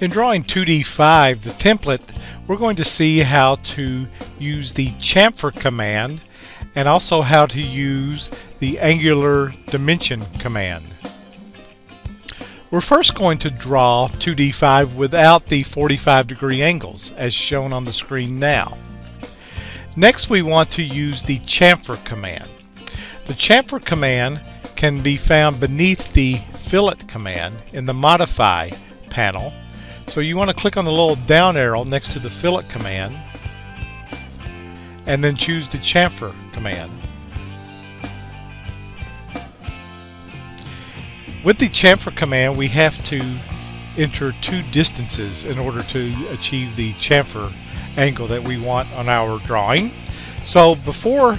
In drawing 2D-5, the template, we're going to see how to use the chamfer command and also how to use the angular dimension command. We're first going to draw 2D-5 without the 45-degree angles as shown on the screen now. Next, we want to use the chamfer command. The chamfer command can be found beneath the fillet command in the modify panel. So you want to click on the little down arrow next to the fillet command and then choose the chamfer command. With the chamfer command, we have to enter two distances in order to achieve the chamfer angle that we want on our drawing. So before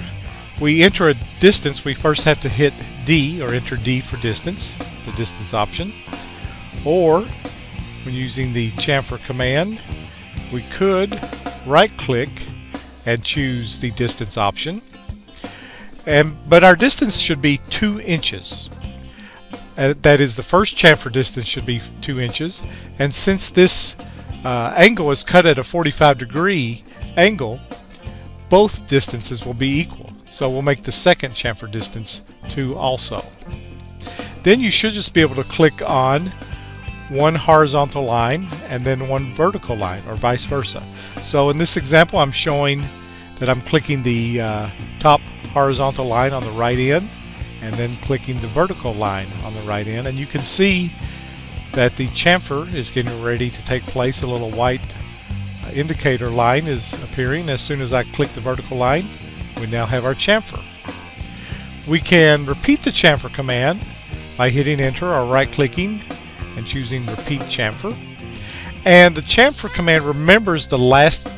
we enter a distance, we first have to hit D, or enter D for distance, the distance option. Or when using the chamfer command, we could right click and choose the distance option, but our distance should be 2 inches. That is, the first chamfer distance should be 2 inches, and since this angle is cut at a 45-degree angle, both distances will be equal. So we'll make the second chamfer distance 2 also. Then you should just be able to click on one horizontal line and then one vertical line, or vice versa. So in this example, I'm showing that I'm clicking the top horizontal line on the right end and then clicking the vertical line on the right end, and you can see that the chamfer is getting ready to take place. A little white indicator line is appearing as soon as I click the vertical line. We now have our chamfer. We can repeat the chamfer command by hitting enter or right clicking and choosing repeat chamfer, and the chamfer command remembers the last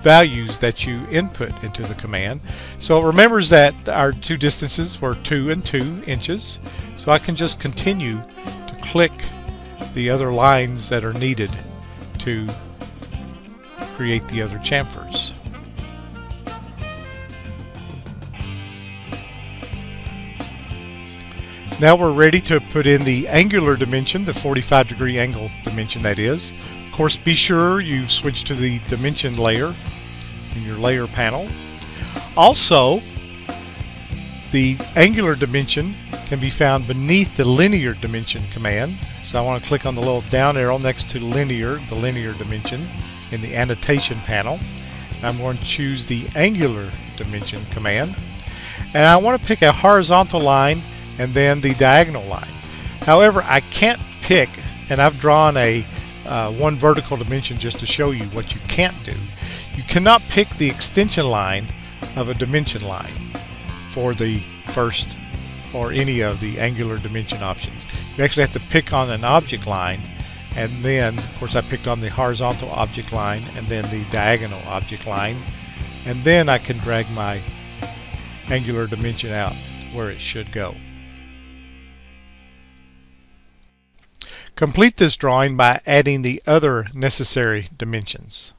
values that you input into the command. So it remembers that our two distances were 2 and 2 inches, so I can just continue to click the other lines that are needed to create the other chamfers. Now we're ready to put in the angular dimension, the 45-degree angle dimension that is. Of course, be sure you've switched to the dimension layer in your layer panel. Also, the angular dimension can be found beneath the linear dimension command. So I want to click on the little down arrow next to linear, the linear dimension in the annotation panel. I'm going to choose the angular dimension command. And I want to pick a horizontal line and then the diagonal line. However, I can't pick, and I've drawn a one vertical dimension just to show you what you can't do. You cannot pick the extension line of a dimension line for the first or any of the angular dimension options. You actually have to pick on an object line, and then of course I picked on the horizontal object line and then the diagonal object line, and then I can drag my angular dimension out where it should go. Complete this drawing by adding the other necessary dimensions.